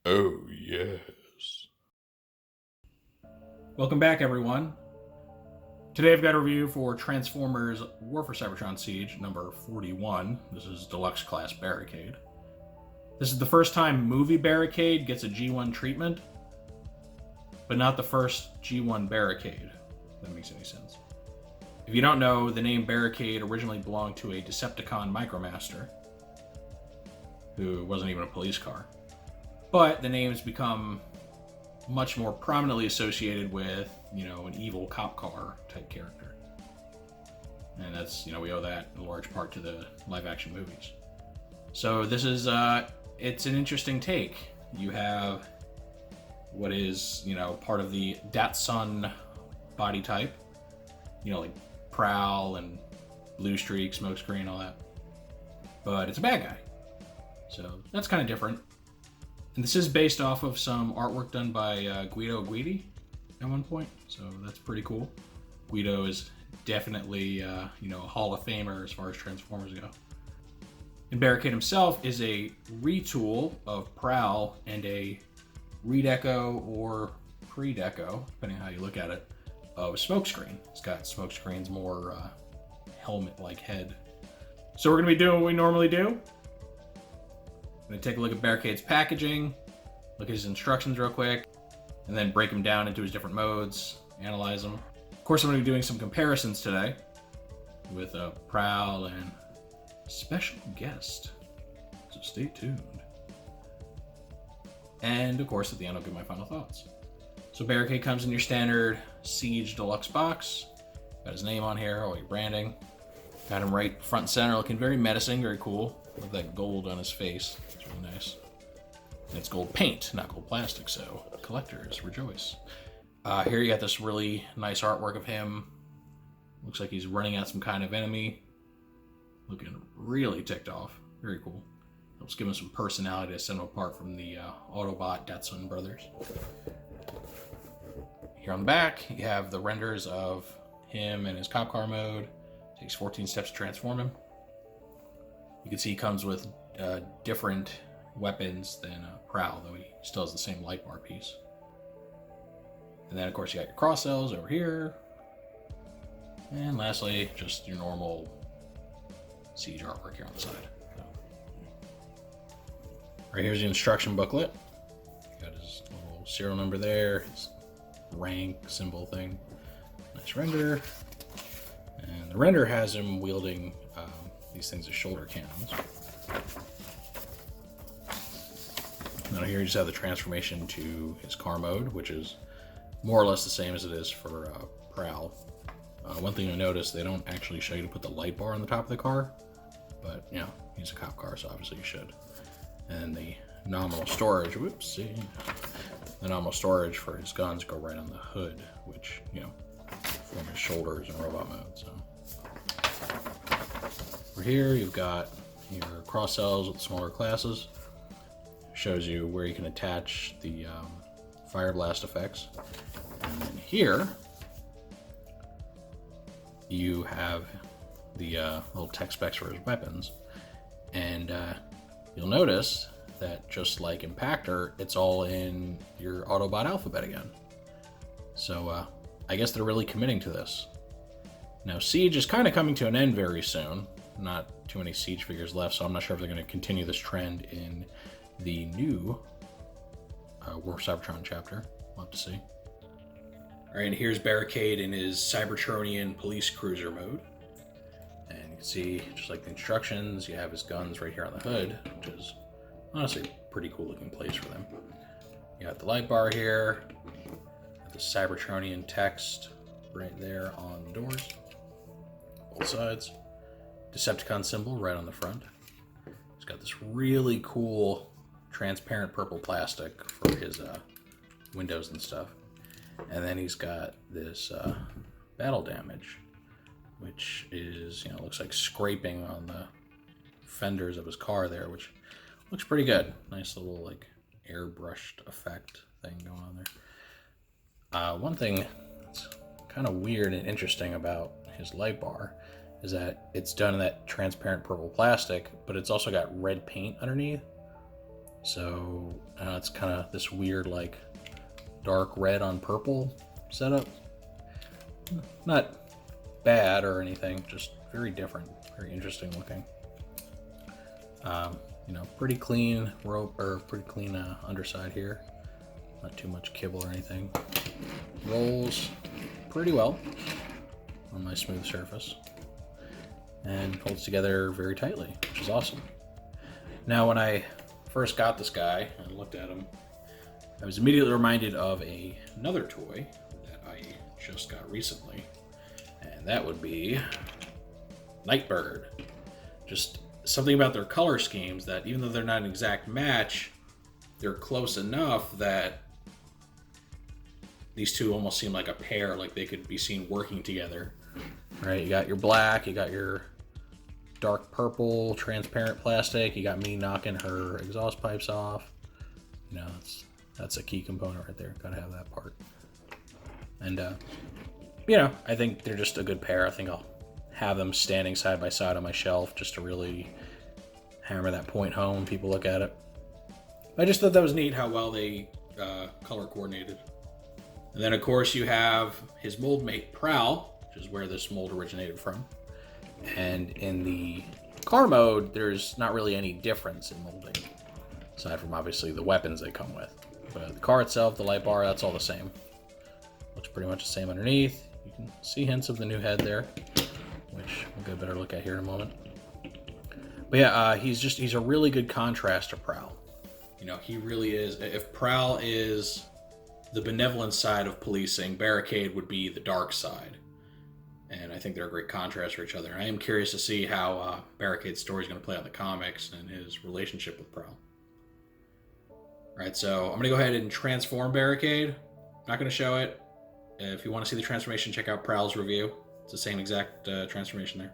Oh, yes. Welcome back, everyone. Today I've got a review for Transformers War for Cybertron Siege number 41. This is Deluxe Class Barricade. This is the first time movie Barricade gets a G1 treatment, but not the first G1 Barricade, if that makes any sense. If you don't know, the name Barricade originally belonged to a Decepticon Micromaster, who wasn't even a police car. But the name's become much more prominently associated with, an evil cop car type character. And that's, we owe that in large part to the live action movies. So this is, it's an interesting take. You have what is, part of the Datsun body type, like Prowl and Blue Streak, Smokescreen, all that. But it's a bad guy. So that's kind of different. And this is based off of some artwork done by Guido Guidi at one point, so that's pretty cool. Guido is definitely, a Hall of Famer as far as Transformers go. And Barricade himself is a retool of Prowl and a redeco or pre-deco, depending on how you look at it, of Smokescreen. It's got Smokescreen's more helmet-like head. So we're going to be doing what we normally do. I'm going to take a look at Barricade's packaging, look at his instructions real quick, and then break them down into his different modes, analyze them. Of course, I'm going to be doing some comparisons today with Prowl and a special guest, so stay tuned. And of course, at the end, I'll give my final thoughts. So Barricade comes in your standard Siege Deluxe box. Got his name on here, all your branding. Got him right front and center, looking very menacing, very cool. With that gold on his face. It's really nice. And it's gold paint, not gold plastic, so collectors rejoice. Here you got this really nice artwork of him. Looks like he's running at some kind of enemy. Looking really ticked off. Very cool. Helps give him some personality to set him apart from the Autobot Datsun brothers. Here on the back, you have the renders of him and his cop car mode. Takes 14 steps to transform him. You can see he comes with different weapons than Prowl, though he still has the same light bar piece. And then, of course, you got your cross cells over here. And lastly, just your normal Siege artwork here on the side. So, right here's the instruction booklet. Got his little serial number there, his rank symbol thing. Nice render. And the render has him wielding these things as shoulder cannons. Now here you just have the transformation to his car mode, which is more or less the same as it is for Prowl. One thing you'll notice, they don't actually show you to put the light bar on the top of the car, but he's a cop car, so obviously you should. And the nominal storage, the nominal storage for his guns go right on the hood, which, form his shoulders in robot mode, so. Over here, you've got your cross cells with smaller classes. Shows you where you can attach the fire blast effects. And then here, you have the little tech specs for his weapons. And you'll notice that just like Impactor, it's all in your Autobot alphabet again. So I guess they're really committing to this. Now, Siege is kind of coming to an end very soon. Not too many Siege figures left, so I'm not sure if they're going to continue this trend in the new War for Cybertron chapter. We'll have to see. Alright, and here's Barricade in his Cybertronian police cruiser mode. And you can see, just like the instructions, you have his guns right here on the hood, which is honestly a pretty cool looking place for them. You got the light bar here, the Cybertronian text right there on the doors, both sides. Decepticon symbol right on the front. He's got this really cool transparent purple plastic for his windows and stuff. And then he's got this battle damage, which is, looks like scraping on the fenders of his car there, which looks pretty good. Nice little, airbrushed effect thing going on there. One thing that's kind of weird and interesting about his light bar is that it's done in that transparent purple plastic, but it's also got red paint underneath. So it's kind of this weird like dark red on purple setup. Not bad or anything, just very different, very interesting looking. Pretty clean rope, or pretty clean underside here. Not too much kibble or anything. Rolls pretty well on my smooth surface and holds together very tightly, which is awesome. Now, when I first got this guy and looked at him, I was immediately reminded of another toy that I just got recently, and that would be Nightbird. Just something about their color schemes that, even though they're not an exact match, they're close enough that these two almost seem like a pair, like they could be seen working together. Right? You got your black, you got your dark purple transparent plastic, you got me knocking her exhaust pipes off. That's a key component right there. Gotta have that part. And I think they're just a good pair. I think I'll have them standing side by side on my shelf just to really hammer that point home when people look at it. I just thought that was neat how well they color coordinated. And then of course you have his mold mate Prowl, which is where this mold originated from. And in the car mode, there's not really any difference in molding, aside from obviously the weapons they come with. But the car itself, the light bar, that's all the same. Looks pretty much the same underneath. You can see hints of the new head there, which we'll get a better look at here in a moment. But yeah, he's a really good contrast to Prowl. He really is. If Prowl is the benevolent side of policing, Barricade would be the dark side. And I think they're a great contrast for each other. I am curious to see how Barricade's story is going to play out in the comics and his relationship with Prowl. Alright, so I'm going to go ahead and transform Barricade. Not going to show it. If you want to see the transformation, check out Prowl's review. It's the same exact transformation there.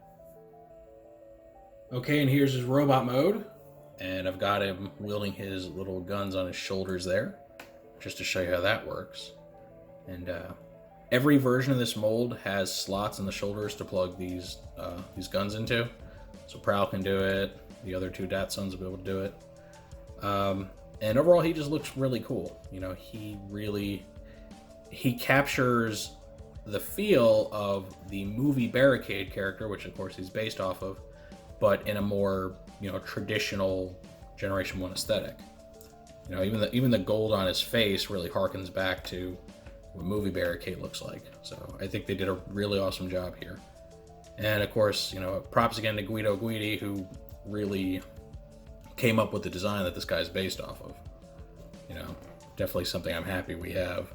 Okay, and here's his robot mode. And I've got him wielding his little guns on his shoulders there, just to show you how that works. And every version of this mold has slots in the shoulders to plug these guns into. So Prowl can do it. The other two Datsuns will be able to do it. And overall, he just looks really cool. He captures the feel of the movie Barricade character, which of course he's based off of, but in a more traditional Generation 1 aesthetic. Even the gold on his face really harkens back to what movie Barricade looks like. So I think they did a really awesome job here. And of course, props again to Guido Guidi, who really came up with the design that this guy's based off of. Definitely something I'm happy we have.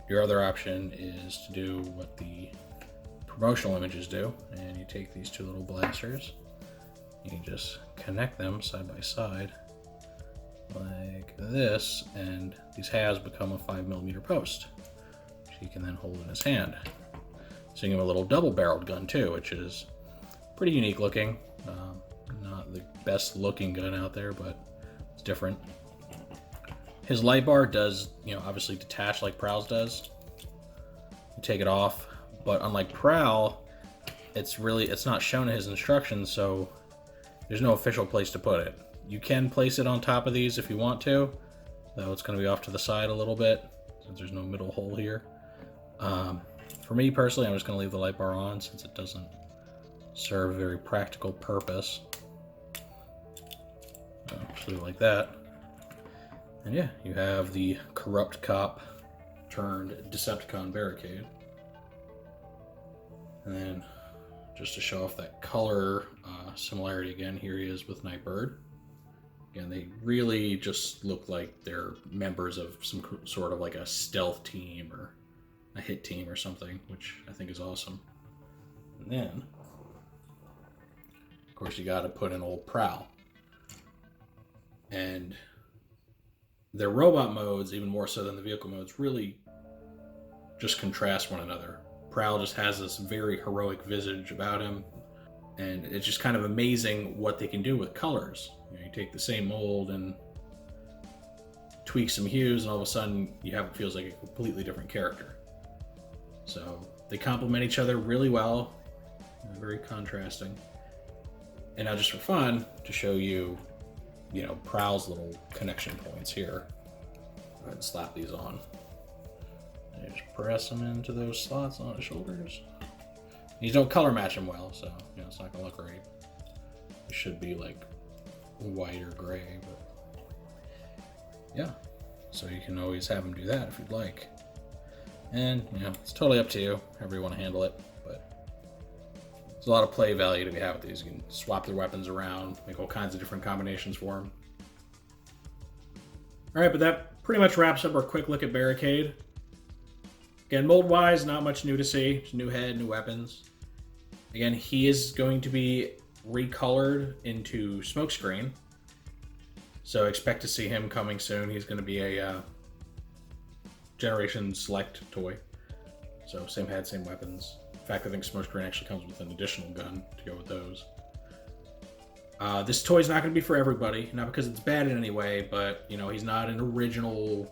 Your other option is to do what the promotional images do, and you take these two little blasters, you just connect them side by side like this, and these halves become a 5mm post, which he can then hold in his hand. So you can have a little double-barreled gun too, which is pretty unique looking. Not the best looking gun out there, but it's different. His light bar does, obviously detach like Prowl's does. You take it off, but unlike Prowl, it's not shown in his instructions, so there's no official place to put it. You can place it on top of these if you want to, though it's going to be off to the side a little bit since there's no middle hole here. For me personally, I'm just going to leave the light bar on since it doesn't serve a very practical purpose. Just leave it like that. And yeah, you have the corrupt cop turned Decepticon Barricade. And then, just to show off that color similarity again, here he is with Nightbird. Again, they really just look like they're members of some sort of like a stealth team or a hit team or something, which I think is awesome. And then, of course, you got to put in old Prowl. And their robot modes, even more so than the vehicle modes, really just contrast one another. Prowl just has this very heroic visage about him, and it's just kind of amazing what they can do with colors. You take the same mold and tweak some hues, and all of a sudden you have what feels like a completely different character. So they complement each other really well, very contrasting. And now, just for fun, to show you Prowl's little connection points here. Go ahead and slap these on. And just press them into those slots on his shoulders. These don't color match them well, so it's not gonna look great. It should be like white or gray, but yeah. So you can always have them do that if you'd like. And it's totally up to you, however you want to handle it. But there's a lot of play value to be had with these. You can swap their weapons around, make all kinds of different combinations for them. All right, but that pretty much wraps up our quick look at Barricade. Again, mold-wise, not much new to see. Just new head, new weapons. Again, he is going to be recolored into Smokescreen. So expect to see him coming soon. He's going to be a Generation Select toy. So same head, same weapons. In fact, I think Smokescreen actually comes with an additional gun to go with those. This toy is not going to be for everybody. Not because it's bad in any way, but he's not an original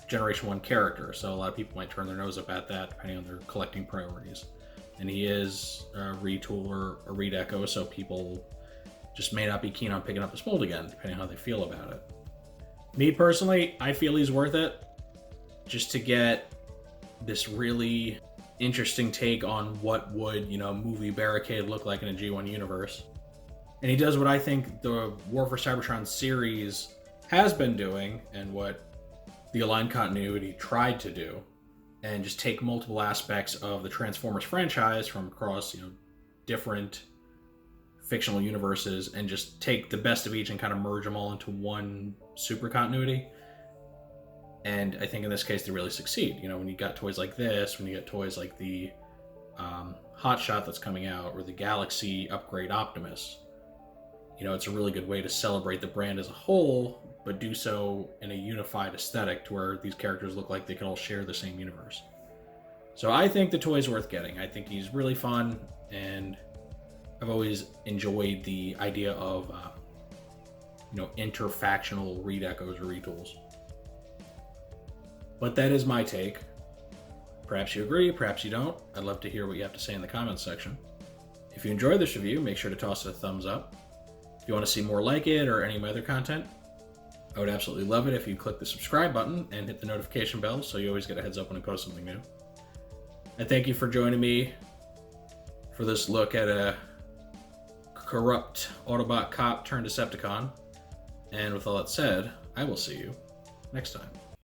Generation 1 character, so a lot of people might turn their nose up at that depending on their collecting priorities. And he is a retool or a redeco, so people just may not be keen on picking up this mold again, depending on how they feel about it. Me personally, I feel he's worth it, just to get this really interesting take on what would, movie Barricade look like in a G1 universe. And he does what I think the War for Cybertron series has been doing, and what the Aligned Continuity tried to do, and just take multiple aspects of the Transformers franchise from across, different fictional universes, and just take the best of each and kind of merge them all into one super continuity. And I think in this case they really succeed. When you got toys like this, when you got toys like the Hotshot that's coming out, or the Galaxy Upgrade Optimus, it's a really good way to celebrate the brand as a whole, but do so in a unified aesthetic to where these characters look like they can all share the same universe. So I think the toy's worth getting. I think he's really fun, and I've always enjoyed the idea of interfactional redecos or retools. But that is my take. Perhaps you agree, perhaps you don't. I'd love to hear what you have to say in the comments section. If you enjoyed this review, make sure to toss it a thumbs up. If you want to see more like it or any of my other content, I would absolutely love it if you click the subscribe button and hit the notification bell so you always get a heads up when I post something new. And thank you for joining me for this look at a corrupt Autobot cop turned Decepticon. And with all that said, I will see you next time.